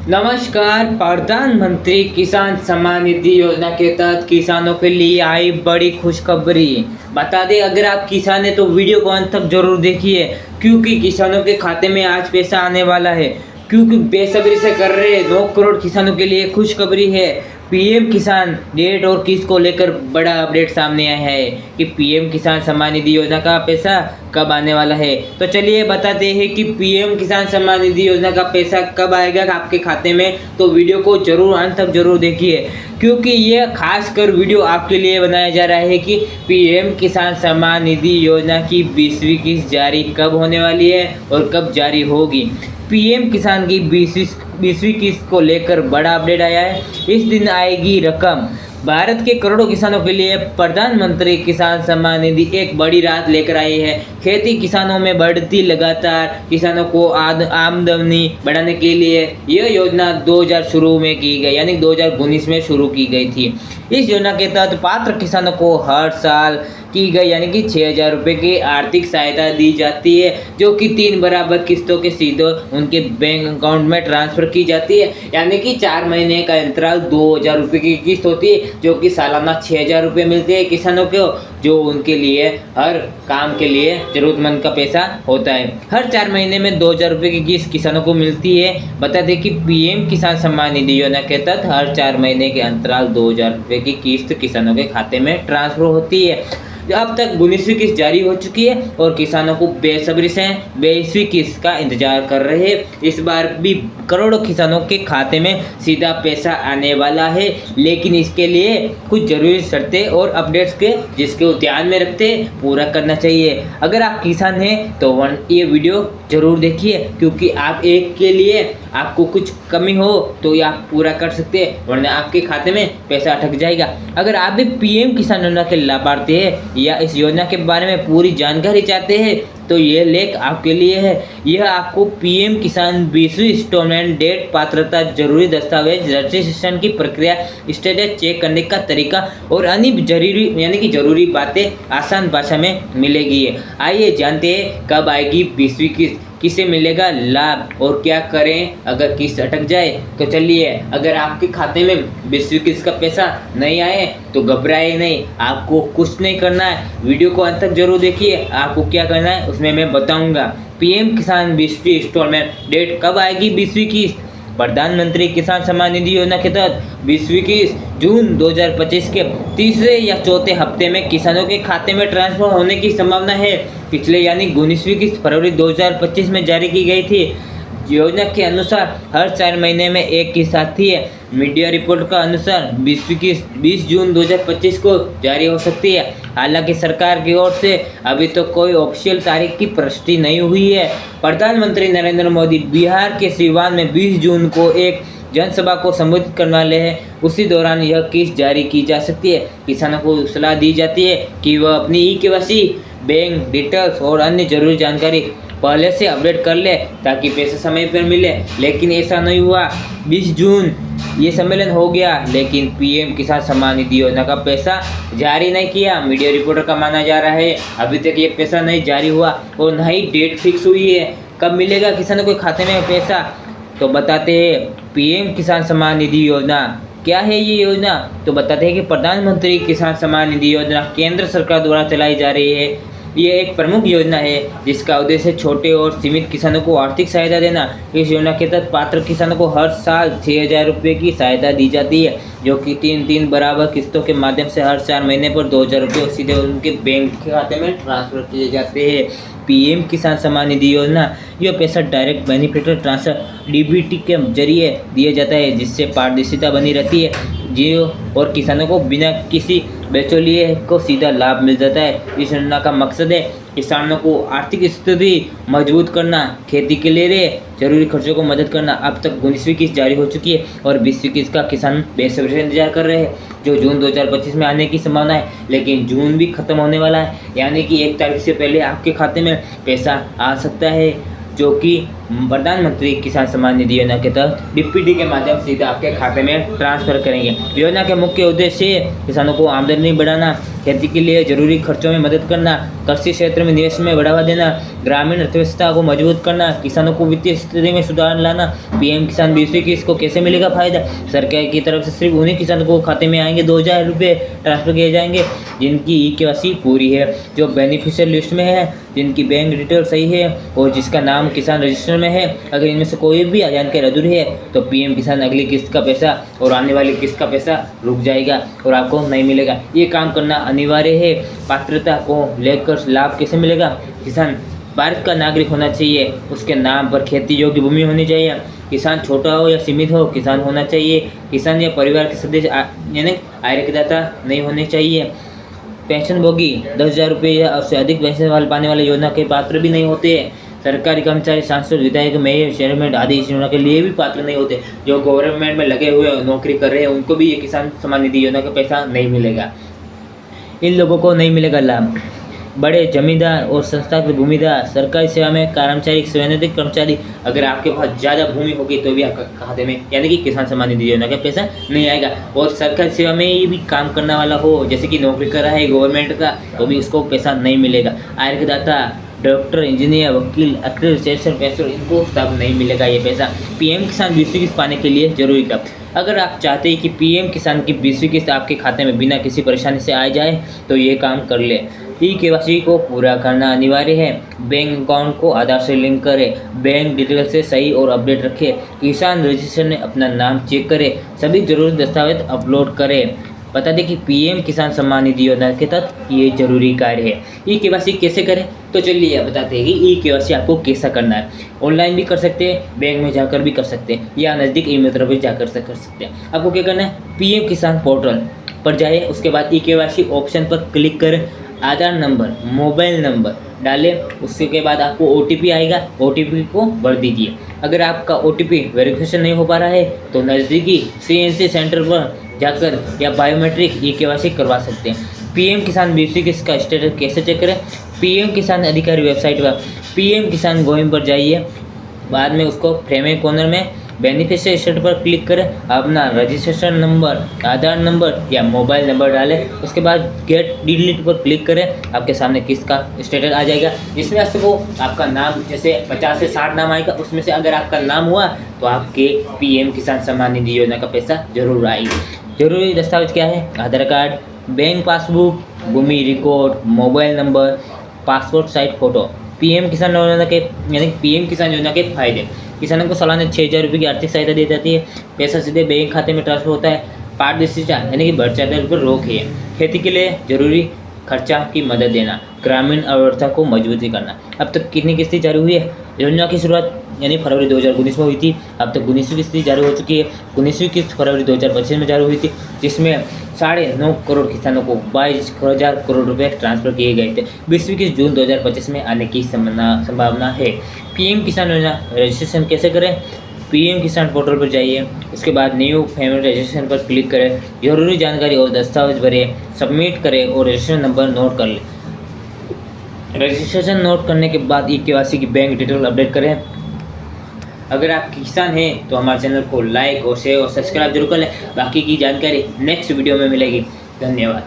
नमस्कार। प्रधानमंत्री किसान सम्मान निधि योजना के तहत किसानों के लिए आई बड़ी खुशखबरी। बता दें, अगर आप किसान हैं तो वीडियो को अंत तक जरूर देखिए, क्योंकि किसानों के खाते में आज पैसा आने वाला है। क्योंकि बेसब्री से कर रहे 9 करोड़ किसानों के लिए खुशखबरी है। पीएम किसान डेट और किस्त को लेकर बड़ा अपडेट सामने आया है कि पीएम किसान सम्मान निधि योजना का पैसा कब आने वाला है। तो चलिए बताते हैं कि पीएम किसान सम्मान निधि योजना का पैसा कब आएगा आपके खाते में। तो वीडियो को जरूर अंत तक जरूर देखिए, क्योंकि यह खास कर वीडियो आपके लिए बनाया जा रहा है कि पीएम किसान सम्मान निधि योजना की 20वीं किस्त जारी कब होने वाली है और कब जारी होगी। पीएम किसान की 20वीं किस्त को लेकर बड़ा अपडेट आया है। इस दिन आएगी रकम। भारत के करोड़ों किसानों के लिए प्रधानमंत्री किसान सम्मान निधि एक बड़ी राहत लेकर आई है। खेती किसानों में बढ़ती लगातार किसानों को आमदनी बढ़ाने के लिए यह योजना 2000 शुरू में की गई, यानी 2019 में शुरू की गई थी। इस योजना के तहत पात्र किसानों को हर साल की गई यानी कि 6000 रुपये की आर्थिक सहायता दी जाती है, जो कि 3 बराबर किस्तों के सीधे उनके बैंक अकाउंट में ट्रांसफ़र की जाती है। यानी कि 4 महीने का अंतराल 2000 रुपये की किस्त होती है, जो कि सालाना 6000 रुपये मिलते हैं किसानों को, जो उनके लिए हर काम के लिए ज़रूरतमंद का पैसा होता है। हर 4 महीने में 2000 रुपये की किस्त किसानों को मिलती है। बता दें कि पीएम किसान सम्मान निधि योजना के तहत हर 4 महीने के अंतराल 2000 रुपये की किस्त किसानों के खाते में ट्रांसफ़र होती है। अब तक 19वीं किस्त जारी हो चुकी है और किसानों को बेसब्री से 22वीं किस्त का इंतजार कर रहे हैं। इस बार भी करोड़ों किसानों के खाते में सीधा पैसा आने वाला है, लेकिन इसके लिए कुछ जरूरी शर्तें और अपडेट्स के जिसके ध्यान में रखते पूरा करना चाहिए। अगर आप किसान हैं तो ये वीडियो जरूर देखिए, क्योंकि आप एक के लिए आपको कुछ कमी हो तो ये आप पूरा कर सकते हैं, वरना आपके खाते में पैसा अटक जाएगा। अगर आप भी पीएम किसान योजना के लाभार्थी हैं या इस योजना के बारे में पूरी जानकारी चाहते हैं तो ये लेख आपके लिए है। यह आपको पीएम किसान 20वीं इंस्टॉलमेंट डेट, पात्रता, जरूरी दस्तावेज, रजिस्ट्रेशन की प्रक्रिया, स्टेटस चेक करने का तरीका और अन्य जरूरी बातें आसान भाषा में मिलेगी। आइए जानते हैं कब आएगी 20वीं किस्त, किसे मिलेगा लाभ और क्या करें अगर किस्त अटक जाए। तो चलिए, अगर आपके खाते में 20वीं किस्त का पैसा नहीं आए तो घबराए नहीं, आपको कुछ नहीं करना है। वीडियो को अंत तक जरूर देखिए, आपको क्या करना है उसमें मैं बताऊंगा। पीएम किसान 20वीं इंस्टॉलमेंट डेट कब आएगी 20वीं किस्त। प्रधानमंत्री किसान सम्मान निधि योजना के तहत 20वीं किस्त जून 2025 के तीसरे या चौथे हफ्ते में किसानों के खाते में ट्रांसफर होने की संभावना है। पिछले यानी 19वीं किस्त फरवरी 2025 में जारी की गई थी। योजना के अनुसार हर 4 महीने में एक किस्त आती है। मीडिया रिपोर्ट का अनुसार 20वीं किस्त 20 जून 2025 को जारी हो सकती है। हालांकि सरकार की ओर से अभी तो कोई ऑफिशियल तारीख की पुष्टि नहीं हुई है। प्रधानमंत्री नरेंद्र मोदी बिहार के सिवान में 20 जून को एक जनसभा को संबोधित करने वाले हैं। उसी दौरान यह किस्त जारी की जा सकती है। किसानों को सलाह दी जाती है कि वह अपनी ई-केवाईसी, बैंक डिटेल्स और अन्य जरूरी जानकारी पहले से अपडेट कर ले ताकि पैसा समय पर मिले। लेकिन ऐसा नहीं हुआ। 20 जून ये सम्मेलन हो गया, लेकिन पीएम किसान सम्मान निधि योजना का पैसा जारी नहीं किया। मीडिया रिपोर्टर का माना जा रहा है अभी तक ये पैसा नहीं जारी हुआ और न ही डेट फिक्स हुई है कब मिलेगा किसानों के खाते में पैसा। तो बताते हैं पीएम किसान सम्मान निधि योजना क्या है। ये योजना तो बताते हैं कि प्रधानमंत्री किसान सम्मान निधि योजना केंद्र सरकार द्वारा चलाई जा रही है। ये एक प्रमुख योजना है जिसका उद्देश्य छोटे और सीमित किसानों को आर्थिक सहायता देना। इस योजना के तहत पात्र किसानों को हर साल 6000 रुपये की सहायता दी जाती है, जो कि 3 बराबर किस्तों के माध्यम से हर 4 महीने पर 2000 रुपये सीधे उनके बैंक खाते में ट्रांसफर किए जाते हैं। पीएम किसान सम्मान निधि योजना यह पैसा डायरेक्ट बेनिफिट ट्रांसफर डीबीटी के जरिए दिया जाता है, जिससे पारदर्शिता बनी रहती है जियो और किसानों को बिना किसी बिचौलिए को सीधा लाभ मिल जाता है। इस योजना का मकसद है किसानों को आर्थिक स्थिति मजबूत करना, खेती के लिए जरूरी खर्चों को मदद करना। अब तक 19वीं किस्त जारी हो चुकी है और 20वीं किस्त का किसान बेसब्री से इंतजार कर रहे हैं, जो जून 2025 में आने की संभावना है। लेकिन जून भी खत्म होने वाला है, यानी कि 1 तारीख से पहले आपके खाते में पैसा आ सकता है, जो कि प्रधानमंत्री किसान सम्मान निधि योजना के तहत डीपीडी के माध्यम से सीधा आपके खाते में ट्रांसफर करेंगे। योजना के मुख्य उद्देश्य किसानों को आमदनी बढ़ाना, खेती के लिए जरूरी खर्चों में मदद करना, कृषि क्षेत्र में निवेश में बढ़ावा देना, ग्रामीण अर्थव्यवस्था को मजबूत करना, किसानों को वित्तीय स्थिति में सुधार लाना। पीएम किसान 20वीं किस्त को कैसे मिलेगा फायदा? सरकार की तरफ से सिर्फ उन्हीं किसानों को खाते में आएंगे 2000 रुपये ट्रांसफर किए जाएंगे जिनकी KYC पूरी है, जो बेनिफिशियल लिस्ट में है, जिनकी बैंक डिटेल सही है और जिसका नाम किसान रजिस्टर में है। अगर इनमें से कोई भी जानकारी अधूरी है तो पीएम किसान अगली किस्त का पैसा और आने वाली किस्त का पैसा रुक जाएगा और आपको नहीं मिलेगा। ये काम करना अनिवार्य है। पात्रता को लेकर लाभ कैसे मिलेगा? किसान भारत का नागरिक होना चाहिए, उसके नाम पर खेती योग्य भूमि होनी चाहिए, किसान छोटा हो या सीमित हो किसान होना चाहिए, किसान या परिवार के सदस्य यानी आयकरदाता नहीं होने चाहिए, पेंशनभोगी 10,000 रुपये या उससे अधिक पेंशन पाने वाले योजना के पात्र भी नहीं होते हैं। सरकारी कर्मचारी, सांसद, विधायक, मेयर, चेयरमैन आदि इस योजना के लिए भी पात्र नहीं होते। जो गवर्नमेंट में लगे हुए नौकरी कर रहे हैं उनको भी ये किसान सम्मान निधि योजना का पैसा नहीं मिलेगा। इन लोगों को नहीं मिलेगा लाभ। बड़े जमींदार और संस्थागत भूमिदार, सरकारी सेवा में कर्मचारी, सेवानिवृत्त कर्मचारी, अगर आपके पास ज़्यादा भूमि होगी तो भी आपका खाते में यानी कि किसान सम्मान निधि योजना का पैसा नहीं आएगा। और सरकारी सेवा में ये भी काम करने वाला हो, जैसे कि नौकरी कर रहा है गवर्नमेंट का, तो भी उसको पैसा नहीं मिलेगा। आयकरदाता, डॉक्टर, इंजीनियर, वकील, एग्रीकल्चर पेंशन, इनको सब नहीं मिलेगा ये पैसा। पीएम किसान 20वीं किस्त पाने के लिए जरूरी क्या? अगर आप चाहते हैं कि पीएम किसान की 20वीं किस्त आपके खाते में बिना किसी परेशानी से आ जाए तो ये काम कर ले। KYC को पूरा करना अनिवार्य है। बैंक अकाउंट को आधार से लिंक करें, बैंक डिटेल से सही और अपडेट रखें, किसान रजिस्टर में अपना नाम चेक करें, सभी जरूरी दस्तावेज अपलोड करें। बता दें कि पीएम किसान सम्मान निधि योजना के तहत ये जरूरी कार्य है। KYC कैसे करें? तो चलिए बताते हैं कि KYC आपको कैसा करना है। ऑनलाइन भी कर सकते हैं, बैंक में जाकर भी कर सकते हैं, या नज़दीक ई-मित्र भी जाकर कर सकते हैं। आपको क्या करना है? पीएम किसान पोर्टल पर जाइए, उसके बाद KYC ऑप्शन पर क्लिक करें, आधार नंबर, मोबाइल नंबर डालें, उसके बाद आपको OTP आएगा, OTP को भर दीजिए। अगर आपका OTP वेरिफिकेशन नहीं हो पा रहा है तो नज़दीकी CNC सेंटर पर जाकर या बायोमेट्रिक KYC करवा सकते हैं। पीएम किसान 20वीं किस्त का स्टेटस कैसे चेक करें? पीएम किसान अधिकारी वेबसाइट पर पीएम किसान गोइंग पर जाइए, बाद में उसको फ्रेम कॉर्नर में बेनिफिशियरी स्टेटस पर क्लिक करें, अपना रजिस्ट्रेशन नंबर, आधार नंबर या मोबाइल नंबर डालें, उसके बाद गेट डिलीट पर क्लिक करें, आपके सामने किस्त का स्टेटस आ जाएगा, जिसमें आपको आपका नाम, जैसे 50 से 60 नाम आएगा, उसमें से अगर आपका नाम हुआ तो आपके पीएम किसान सम्मान निधि योजना का पैसा जरूर आएगा। जरूरी दस्तावेज क्या है? आधार कार्ड, बैंक पासबुक, भूमि record, mobile number, passport size photo. PM Kisan योजना के यानी पीएम किसान योजना के फायदे: किसानों को सालाना 6,000 रुपये की आर्थिक सहायता दी जाती है, पैसा सीधे बैंक खाते में ट्रांसफर होता है, पारदर्शिता यानी कि भ्रष्टाचार दर पर रोक है, खेती के लिए जरूरी खर्चा की मदद देना, ग्रामीण अर्थव्यवस्था को मजबूती करना। अब तक कितनी किस्तें जारी हुई है? योजना की शुरुआत यानी फरवरी 2019 में हुई थी, अब तक 19वीं किस्त जारी हो चुकी है। 19वीं किस्त फरवरी 2025 में जारी हुई थी, जिसमें 9.5 करोड़ किसानों को 22,000 करोड़ रुपए ट्रांसफर किए गए थे। 20वीं किस्त जून 2025 में आने की संभावना है। पीएम किसान योजना रजिस्ट्रेशन कैसे करें? पीएम किसान पोर्टल पर जाइए, उसके बाद न्यू फैमिली रजिस्ट्रेशन पर क्लिक करें, जरूरी जानकारी और दस्तावेज भरें, सबमिट करें और रजिस्ट्रेशन नंबर नोट कर लें। रजिस्ट्रेशन नोट करने के बाद KYC की बैंक डिटेल अपडेट करें। अगर आप किसान हैं तो हमारे चैनल को लाइक और शेयर और सब्सक्राइब जरूर कर लें। बाकी की जानकारी नेक्स्ट वीडियो में मिलेगी। धन्यवाद।